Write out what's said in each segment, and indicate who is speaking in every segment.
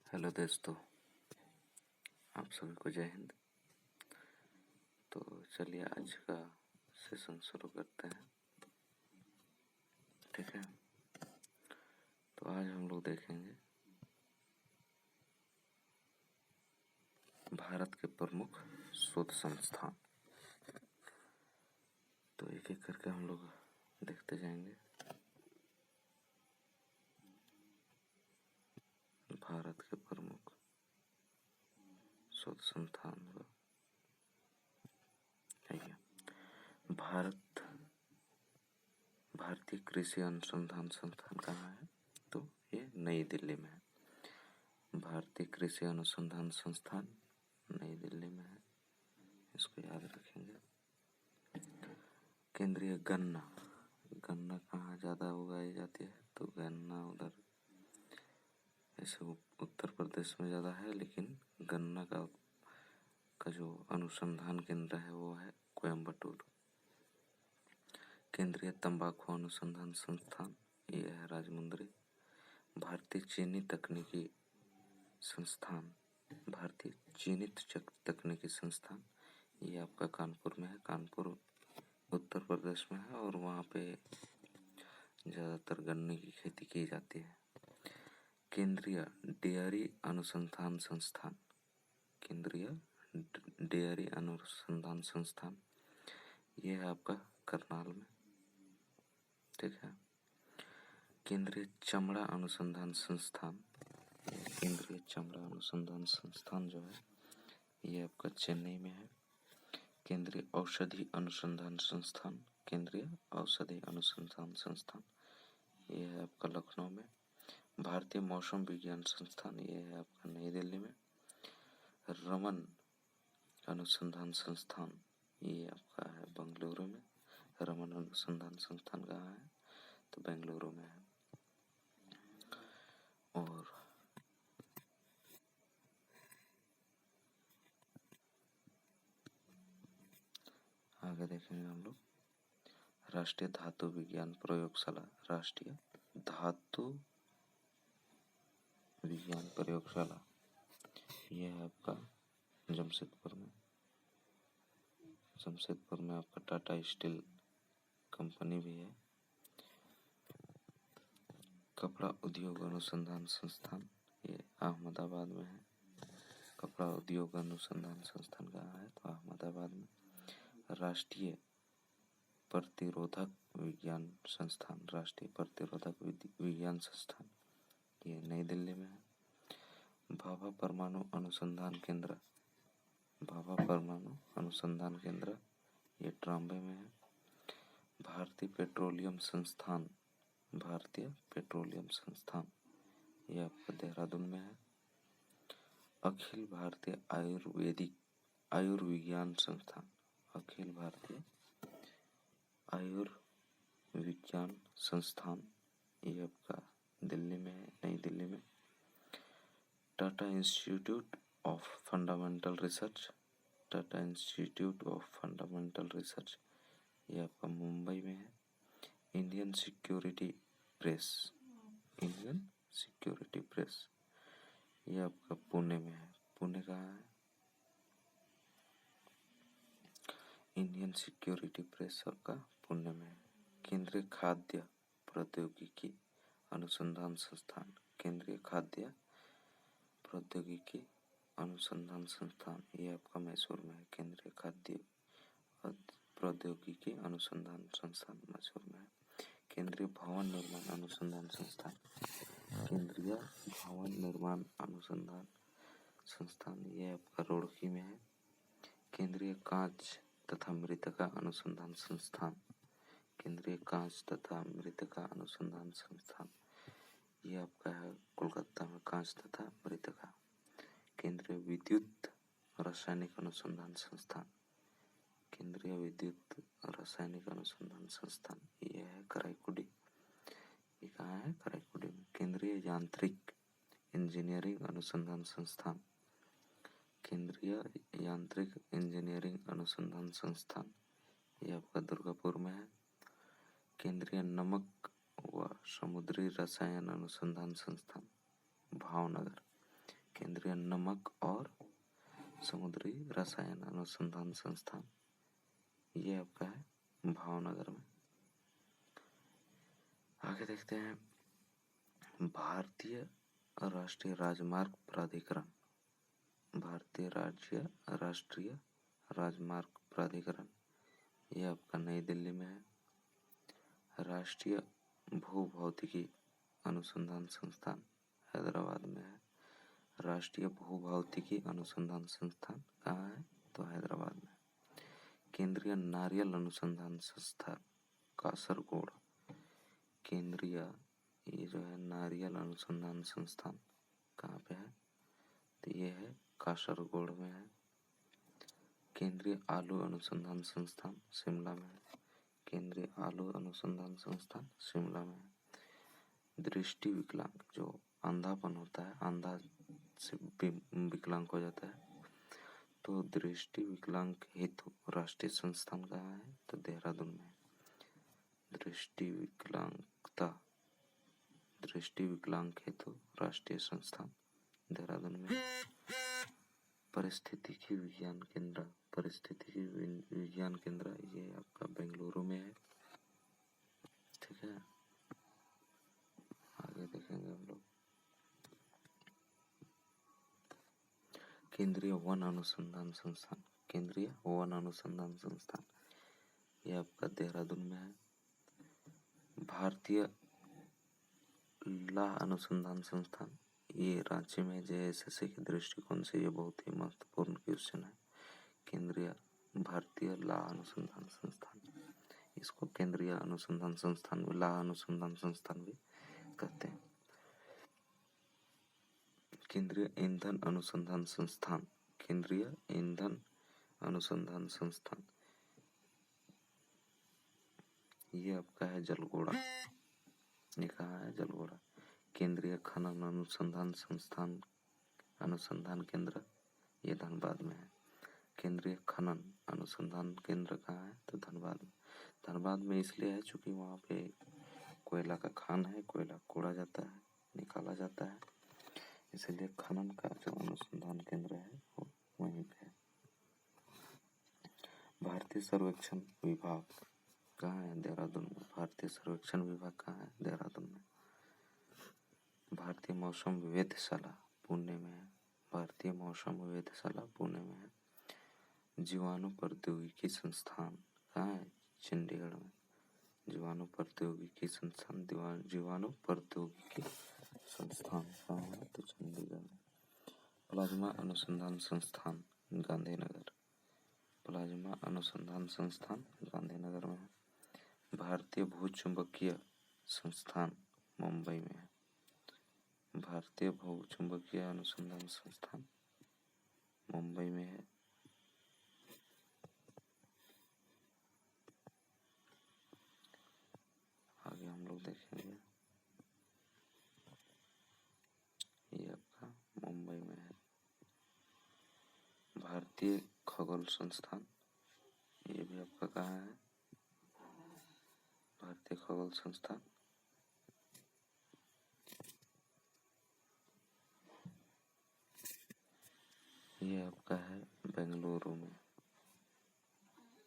Speaker 1: Hello दोस्तों, आप सभी को जय हिंद। तो चलिए आज का सेशन शुरू करते हैं। ठीक है, तो आज हम लोग देखेंगे भारत के प्रमुख शोध संस्थान। तो एक एक करके हम लोग देखते जाएंगे। भारत के प्रमुख शोध संस्थान भारतीय कृषि अनुसंधान संस्थान कहाँ है? तो ये नई दिल्ली में है। भारतीय कृषि अनुसंधान संस्थान नई दिल्ली में है, इसको याद रखेंगे। केंद्रीय गन्ना कहाँ ज़्यादा उगाई जाती है? तो गन्ना उधर ऐसे उत्तर प्रदेश में ज़्यादा है, लेकिन गन्ना का जो अनुसंधान केंद्र है वो है कोयम्बटूर। केंद्रीय तंबाकू अनुसंधान संस्थान ये है राजमुंद्री। भारतीय चीनी तकनीकी संस्थान ये आपका कानपुर में है। कानपुर उत्तर प्रदेश में है और वहाँ पे ज़्यादातर गन्ने की खेती की जाती है। केंद्रीय डेयरी अनुसंधान संस्थान ये है आपका करनाल में। ठीक है। केंद्रीय चमड़ा अनुसंधान संस्थान जो है ये आपका चेन्नई में है। केंद्रीय औषधि अनुसंधान संस्थान ये है आपका लखनऊ में। भारतीय मौसम विज्ञान संस्थान ये है आपका नई दिल्ली में। रमन अनुसंधान संस्थान ये आपका है बेंगलुरु में। रमन अनुसंधान संस्थान कहाँ है? तो बेंगलुरु में है। और आगे देखेंगे हम लोग राष्ट्रीय धातु विज्ञान प्रयोगशाला ये है आपका जमशेदपुर में आपका टाटा स्टील कंपनी भी है। कपड़ा उद्योग अनुसंधान संस्थान ये अहमदाबाद में है। कपड़ा उद्योग अनुसंधान संस्थान कहाँ है? तो अहमदाबाद में। राष्ट्रीय प्रतिरोधक विज्ञान संस्थान ये नई दिल्ली में है। भाभा परमाणु अनुसंधान केंद्र ये ट्राम्बे में है। भारतीय पेट्रोलियम संस्थान ये आपका देहरादून में है। अखिल भारतीय आयुर्विज्ञान संस्थान ये आपका दिल्ली में है, नई दिल्ली में। Tata institute of fundamental research ये आपका मुंबई में है। इंडियन सिक्योरिटी प्रेस ये आपका पुणे में है। पुणे कहाँ है? इंडियन सिक्योरिटी प्रेस आपका पुणे में है। केंद्रीय खाद्य प्रौद्योगिकी अनुसंधान संस्थान ये आपका मैसूर में है। केंद्रीय खाद्य प्रौद्योगिकी अनुसंधान संस्थान मैसूर में है। केंद्रीय भवन निर्माण अनुसंधान संस्थान ये आपका रुड़की में है। केंद्रीय कांच तथा मृत्तिका अनुसंधान संस्थान ये आपका है कोलकाता में, कांच तथा मृत्तिका। केंद्रीय विद्युत रासायनिक अनुसंधान संस्थान ये है कराईकुडी। ये कहाँ है? कराईकुडी में। केंद्रीय यांत्रिक इंजीनियरिंग अनुसंधान संस्थान ये आपका दुर्गापुर में है। केंद्रीय नमक व समुद्री रसायन अनुसंधान संस्थान भावनगर केंद्रीय नमक और समुद्री रसायन अनुसंधान संस्थान, ये आपका है भावनगर में। आगे देखते हैं भारतीय राष्ट्रीय राजमार्ग प्राधिकरण। भारतीय राष्ट्रीय राजमार्ग प्राधिकरण, ये आपका नई दिल्ली में है। राष्ट्रीय भूभौतिकी अनुसंधान संस्थान हैदराबाद में है। राष्ट्रीय भूभौतिकी अनुसंधान संस्थान कहाँ है? तो हैदराबाद में। केंद्रीय नारियल अनुसंधान संस्थान कासरगोड। केंद्रीय ये जो है नारियल अनुसंधान संस्थान कहाँ पे है? तो ये है कासरगोड में है। केंद्रीय आलू अनुसंधान संस्थान शिमला में है। केंद्रीय आलू अनुसंधान संस्थान शिमला में है। दृष्टि विकलांग, जो अंधापन होता है, अंधा से विकलांग हो जाता है, तो दृष्टि विकलांग हेतु राष्ट्रीय संस्थान कहाँ है? तो देहरादून में। दृष्टि विकलांग हेतु राष्ट्रीय संस्थान देहरादून में। पारिस्थितिकी विज्ञान केंद्र ये आपका बेंगलुरु में है। ठीक है, आगे देखेंगे हम लोग। केंद्रीय वन अनुसंधान संस्थान, केंद्रीय वन अनुसंधान संस्थान ये आपका देहरादून में है। भारतीय लाह अनुसंधान संस्थान, ये रांची में JSSC के दृष्टिकोण से ये बहुत ही महत्वपूर्ण क्वेश्चन है। केंद्रीय भारतीय लाह अनुसंधान संस्थान, इसको केंद्रीय अनुसंधान संस्थान भी, लाह अनुसंधान संस्थान भी कहते हैं। केंद्रीय ईंधन अनुसंधान संस्थान, केंद्रीय ईंधन अनुसंधान संस्थान ये आपका है जलगोड़ा। ये कहाँ है? जलगोड़ा। केंद्रीय खनन अनुसंधान संस्थान अनुसंधान केंद्र ये धनबाद में है। केंद्रीय खनन अनुसंधान केंद्र कहाँ है? तो धनबाद में। धनबाद में इसलिए है चूंकि वहाँ पे कोयला का खान है, कोयला कोड़ा जाता है, निकाला जाता है, इसलिए खनन का जो अनुसंधान केंद्र है वो वहीं पे है। भारतीय सर्वेक्षण विभाग कहाँ है? देहरादून में। भारतीय सर्वेक्षण विभाग कहाँ है? देहरादून में। भारतीय मौसम वेधशाला पुणे में है। भारतीय मौसम वेधशाला पुणे में है। जीवाणु प्रौद्योगिकी संस्थान कहाँ है? चंडीगढ़ में। जीवाणु प्रौद्योगिकी संस्थान, जीवाणु प्रौद्योगिकी संस्थान कहाँ है? तो चंडीगढ़ में। प्लाज्मा अनुसंधान संस्थान गांधीनगर। प्लाज्मा अनुसंधान संस्थान गांधीनगर में है। भारतीय भूचुंबकीय संस्थान मुंबई में है। भारतीय भूचुंबकीय अनुसंधान संस्थान मुंबई में है। आगे हम लोग देखेंगे, ये आपका मुंबई में है। भारतीय खगोल संस्थान, ये भी आपका कहाँ है? भारतीय खगोल संस्थान ये आपका है बेंगलुरु में।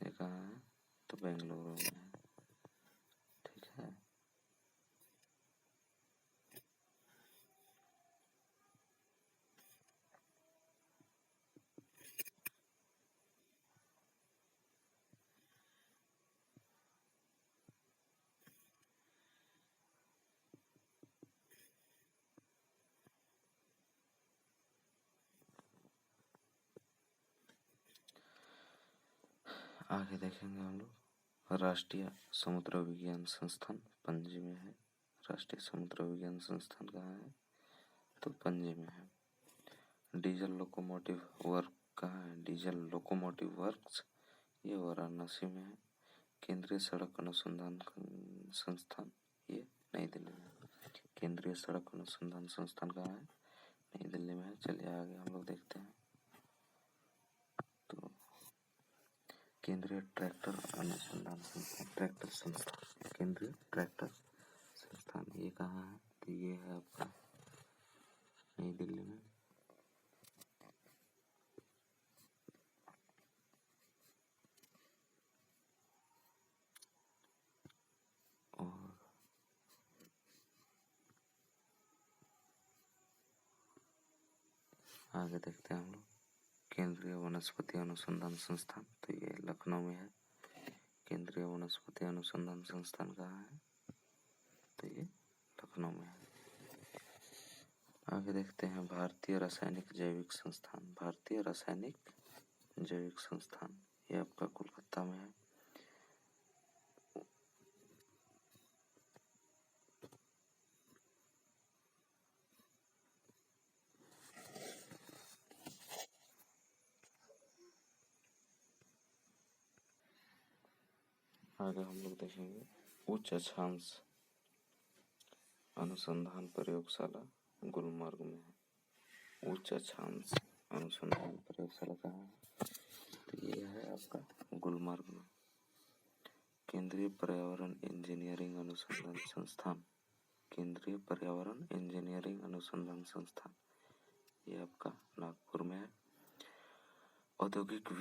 Speaker 1: ये कहाँ है? तो बेंगलुरु में है। ठीक है, आगे देखेंगे हम लोग। राष्ट्रीय समुद्र विज्ञान संस्थान पणजी में है। राष्ट्रीय समुद्र विज्ञान संस्थान कहाँ है? तो पणजी में है। डीजल लोकोमोटिव वर्क कहाँ है? डीजल लोकोमोटिव वर्क्स ये वाराणसी में है। केंद्रीय सड़क अनुसंधान संस्थान ये नई दिल्ली में है। केंद्रीय सड़क अनुसंधान संस्थान कहाँ है? नई दिल्ली में है। चलिए आगे हम लोग देखते हैं। तो केंद्रीय ट्रैक्टर अनुसंधान संस्थान, ट्रैक्टर संस्थान, केंद्रीय ट्रैक्टर संस्थान ये कहाँ है? तो ये है आपका नई दिल्ली में। आगे देखते हैं हम लोग केंद्रीय वनस्पति अनुसंधान संस्थान, तो ये लखनऊ में है। केंद्रीय वनस्पति अनुसंधान संस्थान कहाँ है, तो ये लखनऊ में है। आगे देखते हैं भारतीय रासायनिक जैविक संस्थान। भारतीय रासायनिक जैविक संस्थान ये आपका कोलकाता में है। आगे हम लोग देखेंगे उच्च अक्षांश अनुसंधान प्रयोगशाला गुलमर्ग में है। उच्च अक्षांश अनुसंधान प्रयोगशाला कहाँ है, तो ये है आपका गुलमर्ग में। केंद्रीय पर्यावरण इंजीनियरिंग अनुसंधान संस्थान, केंद्रीय पर्यावरण इंजीनियरिंग अनुसंधान संस्थान ये आपका नागपुर में है। औद्योगिक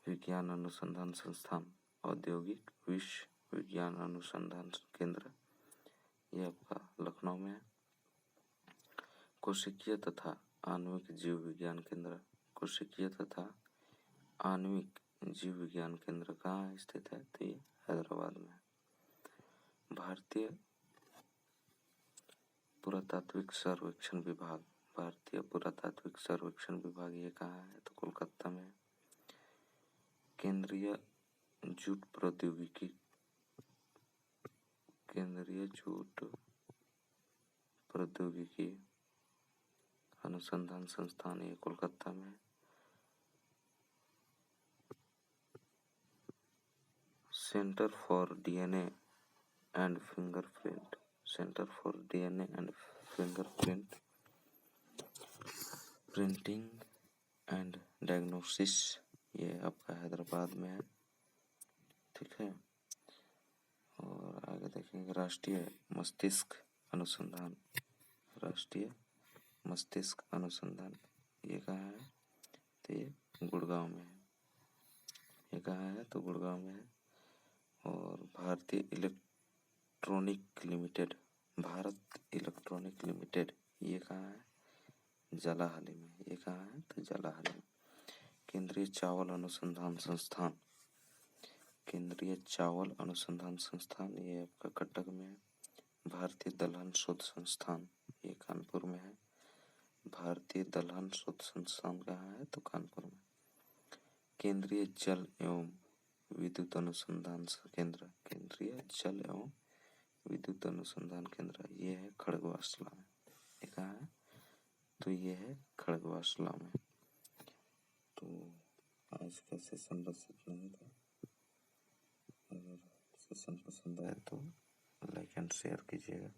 Speaker 1: विज्ञान अनुसंधान संस्थान, औद्योगिक विज्ञान अनुसंधान केंद्र ये आपका लखनऊ में है। कोशिकीय तथा आणविक जीव विज्ञान केंद्र, कोशिकीय तथा आणविक जीव विज्ञान केंद्र कहाँ स्थित है, तो ये हैदराबाद में है। भारतीय पुरातात्विक सर्वेक्षण विभाग, भारतीय पुरातात्विक सर्वेक्षण विभाग ये कहाँ है, तो कोलकाता में है। केंद्रीय जूट प्रौद्योगिकी, केंद्रीय जूट प्रौद्योगिकी अनुसंधान संस्थान ये कोलकाता में है। Centre for DNA and fingerprint, centre for DNA and fingerprint printing and diagnosis ये आपका हैदराबाद में है। ठीक है। और आगे देखेंगे राष्ट्रीय मस्तिष्क अनुसंधान, राष्ट्रीय मस्तिष्क अनुसंधान ये कहाँ है, तो ये गुड़गांव में है। ये कहाँ है, तो गुड़गांव में है। और भारतीय electronic limited, Bharat electronic limited ये कहाँ है, जलाहाली में। ये कहाँ है, तो जलाहाली में। केंद्रीय चावल अनुसंधान संस्थान, केंद्रीय चावल अनुसंधान संस्थान ये आपका कटक में है। भारतीय दलहन शोध संस्थान ये कानपुर में है। भारतीय दलहन शोध संस्थान कहाँ है, तो कानपुर में। केंद्रीय जल एवं विद्युत अनुसंधान केंद्र, केंद्रीय जल एवं विद्युत अनुसंधान केंद्र ये है खड़गवासला में। ये कहाँ है, तो ये है खड़गवासला में। तो आज का सेशन बस इतना ही था। अगर सेशन पसंद आए तो लाइक एंड शेयर कीजिएगा।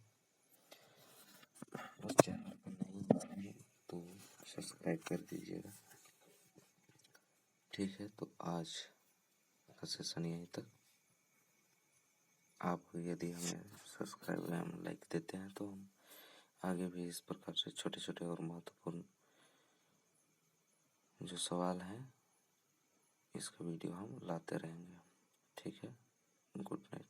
Speaker 1: बस चैनल पर नहीं है तो सब्सक्राइब कर दीजिएगा। ठीक है, तो आज का सेशन यहीं तक। आप यदि हमें सब्सक्राइब एवं लाइक देते हैं तो हम आगे भी इस प्रकार से छोटे छोटे और महत्वपूर्ण जो सवाल हैं इसका वीडियो हम लाते रहेंगे। ठीक है, गुड नाइट।